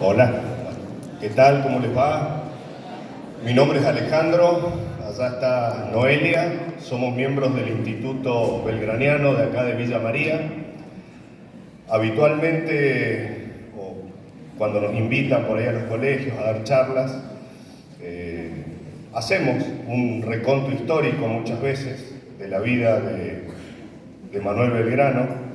Hola, ¿qué tal? ¿Cómo les va? Mi nombre es Alejandro, allá está Noelia, somos miembros del Instituto Belgraniano de acá de Villa María. Habitualmente, o cuando nos invitan por ahí a los colegios a dar charlas, hacemos un reconto histórico muchas veces de la vida de Manuel Belgrano,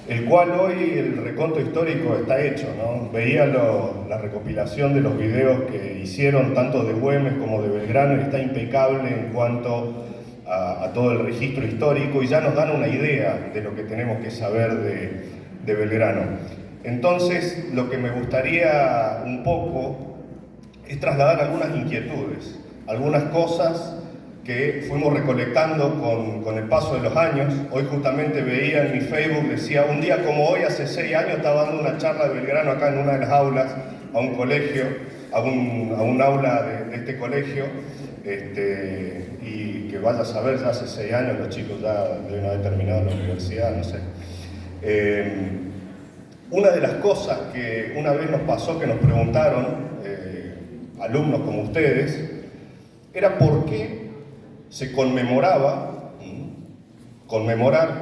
el cual hoy el reconto histórico está hecho, ¿no? Veía la recopilación de los videos que hicieron tanto de Güemes como de Belgrano y está impecable en cuanto a todo el registro histórico y ya nos dan una idea de lo que tenemos que saber de Belgrano. Entonces, lo que me gustaría un poco es trasladar algunas inquietudes, algunas cosas que fuimos recolectando con el paso de los años. Hoy justamente veía en mi Facebook, decía, un día como hoy, hace 6 años, estaba dando una charla de Belgrano acá en una de las aulas, a un colegio, a un aula de este colegio, y que vaya a saber, ya hace 6 años los chicos ya deben haber terminado la universidad, no sé. Una de las cosas que una vez nos pasó, que nos preguntaron, alumnos como ustedes, era por qué se conmemoraba,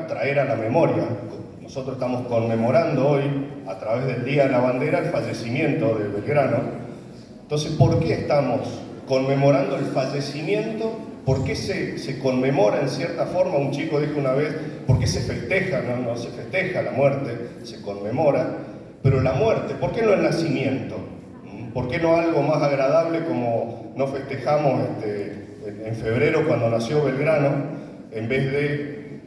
traer a la memoria. Nosotros estamos conmemorando hoy, a través del Día de la Bandera, el fallecimiento de Belgrano. Entonces, ¿por qué estamos conmemorando el fallecimiento? ¿Por qué se conmemora en cierta forma? Un chico dijo una vez, ¿por qué se festeja? No se festeja la muerte, se conmemora. Pero la muerte, ¿por qué no el nacimiento? ¿Por qué no algo más agradable como no festejamos en febrero cuando nació Belgrano, en vez de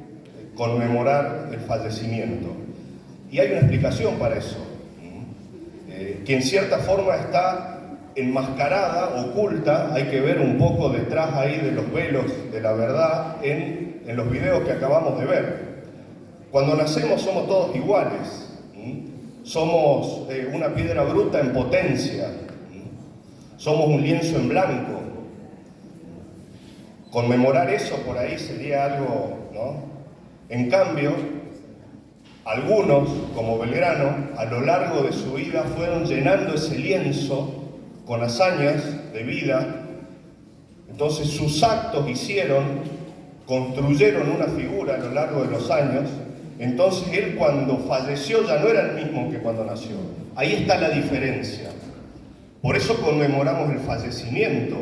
conmemorar el fallecimiento? Y hay una explicación para eso, que en cierta forma está enmascarada, oculta, hay que ver un poco detrás ahí de los velos de la verdad en los videos que acabamos de ver. Cuando nacemos somos todos iguales, somos una piedra bruta en potencia, somos un lienzo en blanco. Conmemorar eso por ahí sería algo, ¿no? En cambio, algunos, como Belgrano, a lo largo de su vida fueron llenando ese lienzo con hazañas de vida. Entonces sus actos construyeron una figura a lo largo de los años. Entonces él, cuando falleció, ya no era el mismo que cuando nació. Ahí está la diferencia. Por eso conmemoramos el fallecimiento,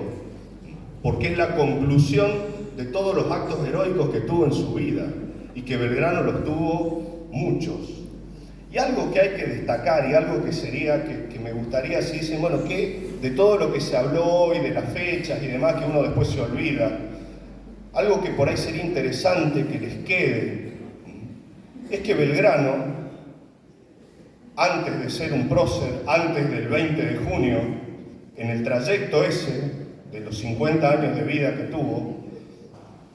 porque es la conclusión de todos los actos heroicos que tuvo en su vida, y que Belgrano los tuvo muchos. Y algo que hay que destacar, y algo que sería, que me gustaría, si dicen, bueno, que de todo lo que se habló hoy, de las fechas y demás, que uno después se olvida, algo que por ahí sería interesante que les quede, es que Belgrano, antes de ser un prócer, antes del 20 de junio, en el trayecto ese, de los 50 años de vida que tuvo,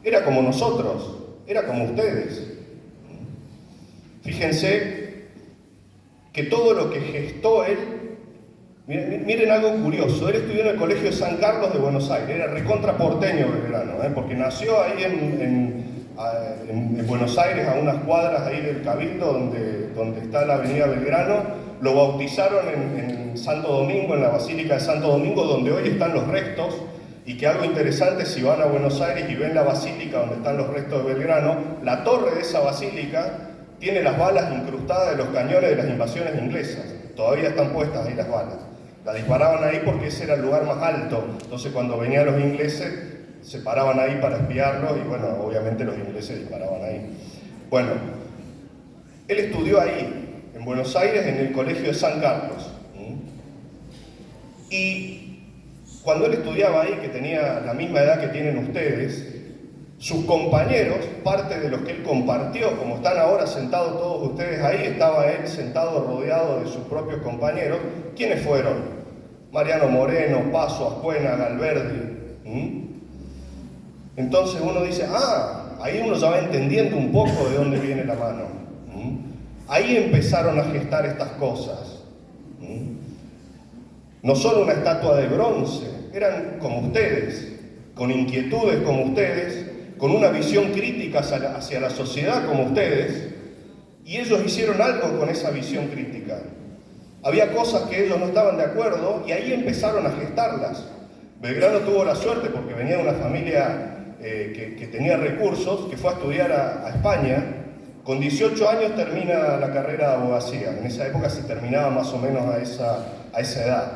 era como nosotros, era como ustedes. Fíjense que todo lo que gestó él, miren algo curioso, él estudió en el Colegio de San Carlos de Buenos Aires, era recontra porteño Belgrano, porque nació ahí en Buenos Aires, a unas cuadras ahí del Cabildo, donde está la avenida Belgrano. Lo bautizaron en Santo Domingo, en la Basílica de Santo Domingo, donde hoy están los restos, y que algo interesante, si van a Buenos Aires y ven la basílica donde están los restos de Belgrano, la torre de esa basílica tiene las balas incrustadas de los cañones de las invasiones inglesas. Todavía están puestas ahí las balas. Las disparaban ahí porque ese era el lugar más alto. Entonces cuando venían los ingleses, se paraban ahí para espiarlos y bueno, obviamente los ingleses disparaban ahí. Bueno, él estudió ahí, en Buenos Aires, en el Colegio de San Carlos. Y cuando él estudiaba ahí, que tenía la misma edad que tienen ustedes, sus compañeros, parte de los que él compartió, como están ahora sentados todos ustedes ahí, estaba él sentado rodeado de sus propios compañeros. ¿Quiénes fueron? Mariano Moreno, Paso, Ascuena, Galverdi. Entonces uno dice, ahí uno ya va entendiendo un poco de dónde viene la mano. Ahí empezaron a gestar estas cosas. No solo una estatua de bronce, eran como ustedes, con inquietudes como ustedes, con una visión crítica hacia la sociedad como ustedes, y ellos hicieron algo con esa visión crítica. había cosas que ellos no estaban de acuerdo y ahí empezaron a gestarlas. Belgrano tuvo la suerte, porque venía de una familia que tenía recursos, que fue a estudiar a España. Con 18 años termina la carrera de abogacía. En esa época se terminaba más o menos a esa edad,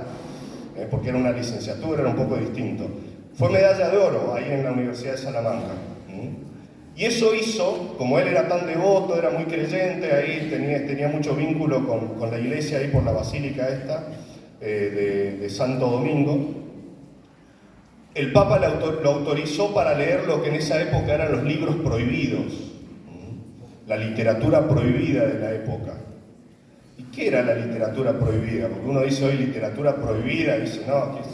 porque era una licenciatura, era un poco distinto. Fue medalla de oro ahí en la Universidad de Salamanca. Y eso hizo, como él era tan devoto, era muy creyente, ahí tenía mucho vínculo con la iglesia, ahí por la basílica esta, de Santo Domingo. El Papa lo autorizó para leer lo que en esa época eran los libros prohibidos, la literatura prohibida de la época. ¿Y qué era la literatura prohibida? Porque uno dice hoy literatura prohibida, y dice, no, ¿qué es?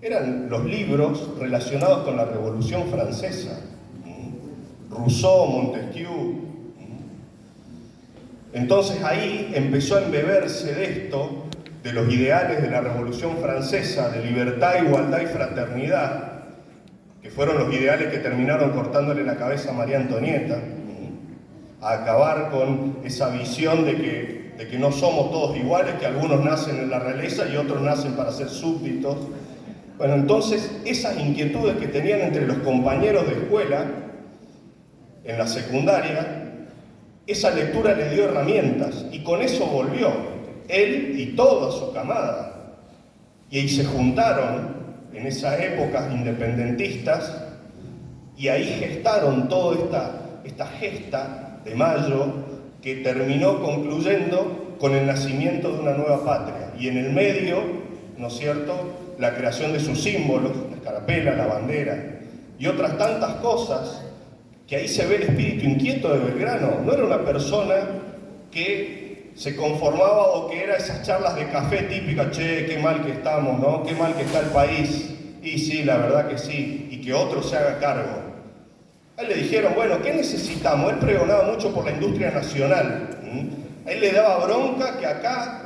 Eran los libros relacionados con la Revolución Francesa. Rousseau, Montesquieu. Entonces ahí empezó a embeberse de esto, de los ideales de la Revolución Francesa, de libertad, igualdad y fraternidad, que fueron los ideales que terminaron cortándole la cabeza a María Antonieta, a acabar con esa visión de que no somos todos iguales, que algunos nacen en la realeza y otros nacen para ser súbditos. Bueno, entonces esas inquietudes que tenían entre los compañeros de escuela, en la secundaria, esa lectura le dio herramientas y con eso volvió, él y toda su camada. Y ahí se juntaron, en esas épocas independentistas, y ahí gestaron toda esta gesta de Mayo que terminó concluyendo con el nacimiento de una nueva patria. Y en el medio, ¿no es cierto?, la creación de sus símbolos, la escarapela, la bandera, y otras tantas cosas, que ahí se ve el espíritu inquieto de Belgrano. No era una persona que se conformaba o que era esas charlas de café típicas, che, qué mal que estamos, ¿no? Qué mal que está el país. Y sí, la verdad que sí, y que otro se haga cargo. A él le dijeron, bueno, ¿qué necesitamos? Él pregonaba mucho por la industria nacional. A él le daba bronca que acá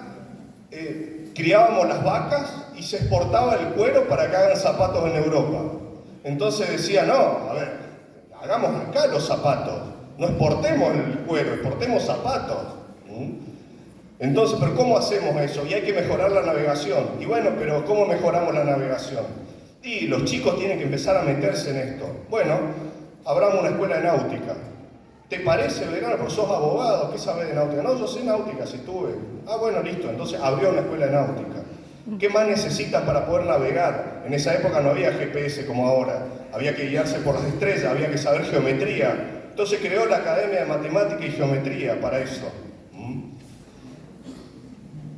criábamos las vacas y se exportaba el cuero para que hagan zapatos en Europa. Entonces decía, no, a ver, hagamos acá los zapatos, no exportemos el cuero, exportemos zapatos. Entonces, ¿pero cómo hacemos eso? Y hay que mejorar la navegación. Y bueno, pero ¿cómo mejoramos la navegación? Y los chicos tienen que empezar a meterse en esto. Bueno, abramos una escuela de náutica. ¿Te parece, Belgrano? Porque sos abogado, ¿qué sabes de náutica? No, yo sé náutica, si estuve. Ah, bueno, listo. Entonces abrió una escuela de náutica. ¿Qué más necesitan para poder navegar? En esa época no había GPS como ahora. Había que guiarse por las estrellas, había que saber geometría. Entonces creó la Academia de Matemática y Geometría para eso.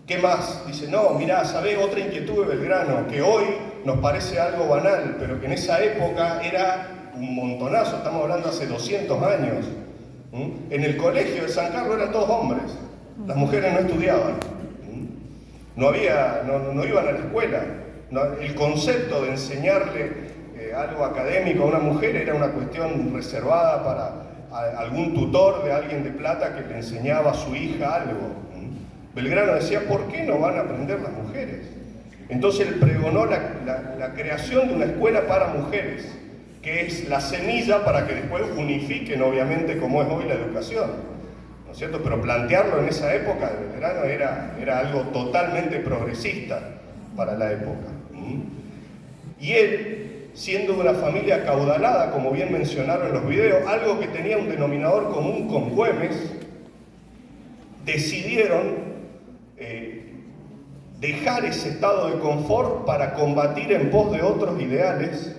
¿Qué más? Dice, no, mirá, ¿sabés? Otra inquietud de Belgrano, que hoy nos parece algo banal, pero que en esa época era un montonazo, estamos hablando hace 200 años. En el colegio de San Carlos eran todos hombres, las mujeres no estudiaban, no iban a la escuela. El concepto de enseñarle algo académico a una mujer era una cuestión reservada para algún tutor de alguien de plata que le enseñaba a su hija algo. Belgrano decía, ¿por qué no van a aprender las mujeres? Entonces él pregonó la creación de una escuela para mujeres, que es la semilla para que después unifiquen, obviamente, como es hoy la educación, ¿no es cierto? Pero plantearlo en esa época de Belgrano era algo totalmente progresista para la época. Y él, siendo de una familia acaudalada, como bien mencionaron en los videos, algo que tenía un denominador común con Güemes, decidieron dejar ese estado de confort para combatir en pos de otros ideales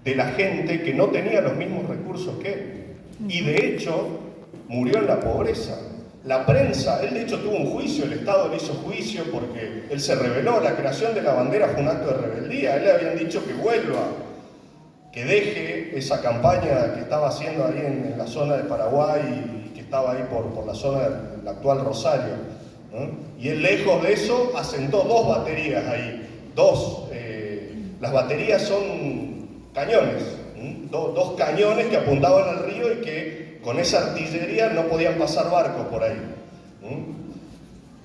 de la gente que no tenía los mismos recursos que él. Y de hecho, murió en la pobreza. La prensa, él de hecho tuvo un juicio, el Estado le hizo juicio porque él se rebeló. La creación de la bandera fue un acto de rebeldía. A él le habían dicho que vuelva, que deje esa campaña que estaba haciendo ahí en la zona de Paraguay y que estaba ahí por la zona del actual Rosario, ¿no? Y él, lejos de eso, asentó 2 baterías ahí. Las baterías son cañones, 2 cañones que apuntaban al río y que con esa artillería no podían pasar barcos por ahí.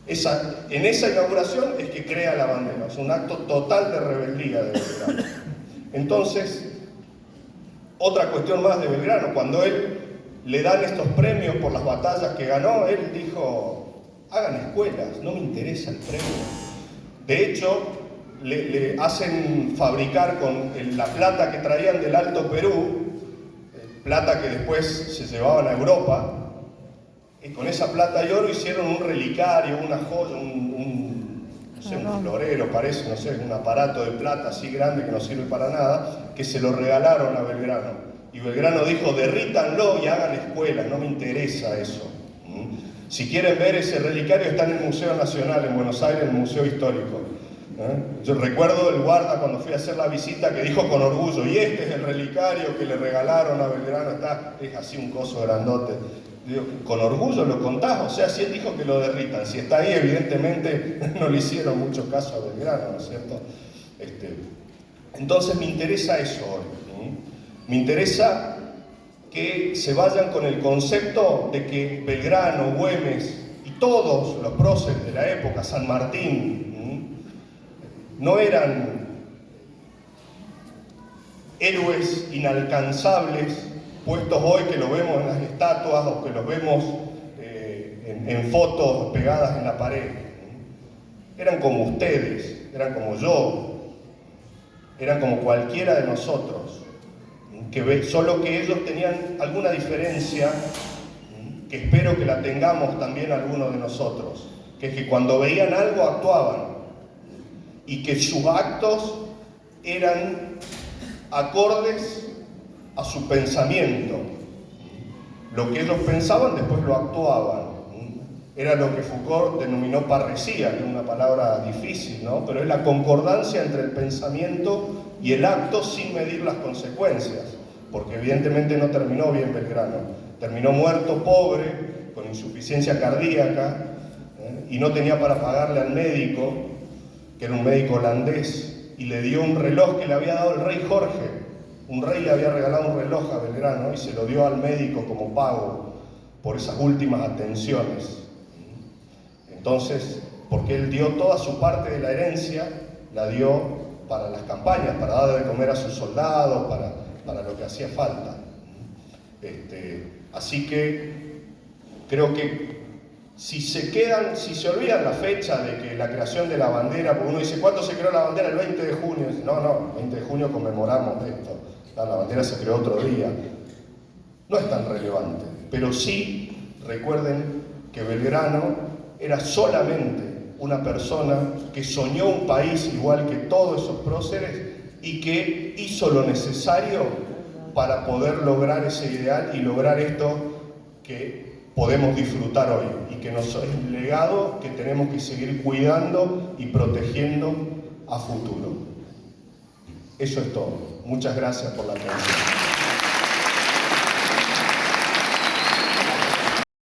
En esa inauguración es que crea la bandera, es un acto total de rebeldía de Belgrano. Entonces, otra cuestión más de Belgrano, cuando él le dan estos premios por las batallas que ganó, él dijo, hagan escuelas, no me interesa el premio. De hecho, le hacen fabricar con la plata que traían del Alto Perú, plata que después se llevaban a Europa, y con esa plata y oro hicieron un relicario, una joya, no sé, un florero parece, no sé, un aparato de plata así grande que no sirve para nada, que se lo regalaron a Belgrano. Y Belgrano dijo, derrítanlo y hagan escuelas, no me interesa eso. Si quieren ver ese relicario, está en el Museo Nacional en Buenos Aires, en el Museo Histórico. Yo recuerdo el guarda cuando fui a hacer la visita que dijo con orgullo, y este es el relicario que le regalaron a Belgrano, es así un coso grandote. Digo, con orgullo lo contás, o sea, si él dijo que lo derritan, si está ahí evidentemente no le hicieron mucho caso a Belgrano, ¿no es cierto? Entonces me interesa eso hoy, me interesa que se vayan con el concepto de que Belgrano, Güemes y todos los próceres de la época, San Martín, no eran héroes inalcanzables puestos hoy que lo vemos en las estatuas o que los vemos en fotos pegadas en la pared. Eran como ustedes, eran como yo, eran como cualquiera de nosotros, solo que ellos tenían alguna diferencia que espero que la tengamos también algunos de nosotros, que es que cuando veían algo actuaban y que sus actos eran acordes a su pensamiento. Lo que ellos pensaban después lo actuaban. Era lo que Foucault denominó parresía, que es una palabra difícil, ¿no? Pero es la concordancia entre el pensamiento y el acto sin medir las consecuencias, porque evidentemente no terminó bien Belgrano. Terminó muerto, pobre, con insuficiencia cardíaca, y no tenía para pagarle al médico, que era un médico holandés, y le dio un reloj que le había dado el rey Jorge. Un rey le había regalado un reloj a Belgrano y se lo dio al médico como pago por esas últimas atenciones. Entonces, porque él dio toda su parte de la herencia, la dio para las campañas, para dar de comer a sus soldados, para lo que hacía falta. Así que creo que si se olvidan la fecha de que la creación de la bandera, porque uno dice, ¿cuándo se creó la bandera? El 20 de junio. No, el 20 de junio conmemoramos esto. La bandera se creó otro día. No es tan relevante, pero sí recuerden que Belgrano era solamente una persona que soñó un país igual que todos esos próceres y que hizo lo necesario para poder lograr ese ideal y lograr esto que podemos disfrutar hoy y que es un legado que tenemos que seguir cuidando y protegiendo a futuro. Eso es todo. Muchas gracias por la atención.